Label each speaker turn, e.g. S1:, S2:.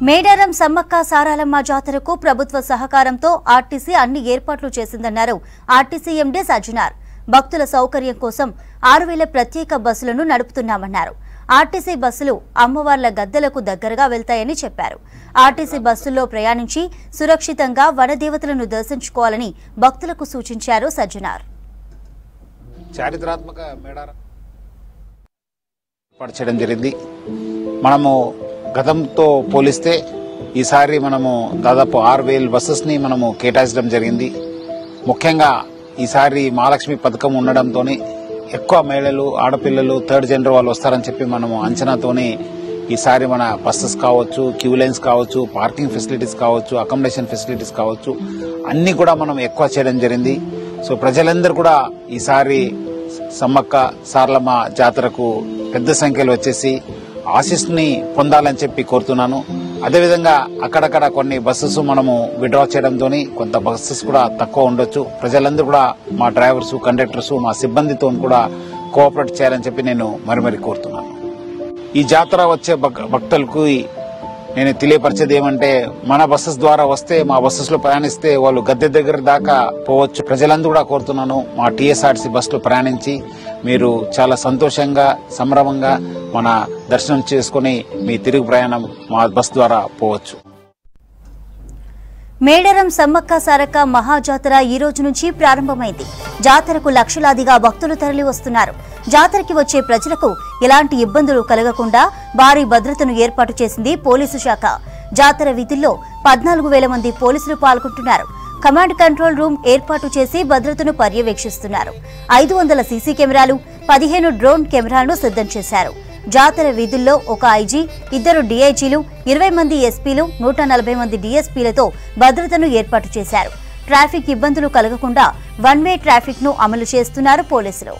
S1: మేడారం సమ్మక్క సారాలమ్మ జాతరకు ప్రభుత్వ సహకారంతో ఆర్టీసీ అన్ని ఏర్పాట్లు చేసిందన్నారు ఆర్టీసీ ఎండీ సజ్జనార్. భక్తుల సౌకర్యం కోసం 6000 ప్రత్యేక బస్సులను నడుపుతున్నామన్నారు. ఆర్టీసీ బస్సులు అమ్మవార్ల గద్దెలకు దగ్గరగా వెళ్తాయని చెప్పారు. ఆర్టీసీ బస్సుల్లో ప్రయాణించి సురక్షితంగా వనదేవతలను దర్శించుకోవాలని భక్తులకు సూచించారు సజ్జనార్.
S2: చారిత్రాత్మక మేడారం ఏర్పాటు చేయడం జరిగింది. మనము గతంతో పోలిస్తే ఈసారి మనము దాదాపు 6000 బస్సెస్ ని మనము కేటాయించడం జరిగింది. ముఖ్యంగా ఈసారి మహాలక్ష్మి పథకం ఉండడంతో ఎక్కువ మహిళలు, ఆడపిల్లలు, థర్డ్ జనరల్ వాళ్ళు వస్తారని చెప్పి మనము అంచనాతోనే ఈసారి మన బస్సెస్ కావచ్చు, క్యూ లైన్స్ కావచ్చు, పార్కింగ్ ఫెసిలిటీస్ కావచ్చు, అకామిడేషన్ ఫెసిలిటీస్ కావచ్చు, అన్ని కూడా మనం ఎక్కువ చేయడం జరిగింది. సో ప్రజలందరూ కూడా ఈసారి సమ్మక్క సారలమ్మ జాతరకు పెద్ద సంఖ్యలో వచ్చేసి ఆశీస్సుని పొందాలని చెప్పి కోరుతున్నాను. అదేవిధంగా అక్కడక్కడ కొన్ని బస్సెస్ మనము విడ్రా చేయడంతో కొంత బస్సెస్ కూడా తక్కువ ఉండొచ్చు. ప్రజలందరూ కూడా మా డ్రైవర్స్, కండక్టర్స్, మా సిబ్బందితో కూడా కోఆపరేట్ చేయాలని చెప్పి నేను మరీ కోరుతున్నాను. ఈ జాతర వచ్చే భక్తులకు నేను తెలియపరిచేది ఏమంటే, మన బస్సెస్ ద్వారా వస్తే, మా బస్సెస్ లో ప్రయాణిస్తే వాళ్ళు గద్దె దగ్గర దాకా పోవచ్చు. ప్రజలందరూ కూడా కోరుతున్నాను, మా టీఎస్ఆర్సీ బస్సులో ప్రయాణించి మీరు చాలా సంతోషంగా, సంభ్రమంగా మన దర్శనం చేసుకుని మీ తిరుగు ప్రయాణం మా బస్ ద్వారా పోవచ్చు.
S1: మేడారం సమ్మక్క సారక్క మహాజాతర ఈ రోజు నుంచి ప్రారంభమైంది. జాతరకు లక్షలాదిగా భక్తులు తరలి వస్తున్నారు. జాతరకి వచ్చే ప్రజలకు ఎలాంటి ఇబ్బందులు కలగకుండా భారీ భద్రతను ఏర్పాటు చేసింది పోలీసు శాఖ. జాతర విధుల్లో 14,000 మంది పోలీసులు పాల్గొంటున్నారు. కమాండ్ కంట్రోల్ రూమ్ ఏర్పాటు చేసి భద్రతను పర్యవేక్షిస్తున్నారు. 500 సీసీ కెమెరాలు, 15 డ్రోన్ కెమెరాలను సిద్ధం చేశారు. జాతర విధుల్లో ఒక ఐజీ, 2 డీఐజీలు, 20 మంది ఎస్పీలు, 140 మంది డీఎస్పీలతో భద్రతను ఏర్పాటు చేశారు. ట్రాఫిక్ ఇబ్బందులు కలగకుండా వన్ వే ట్రాఫిక్ ను అమలు చేస్తున్నారు పోలీసులు.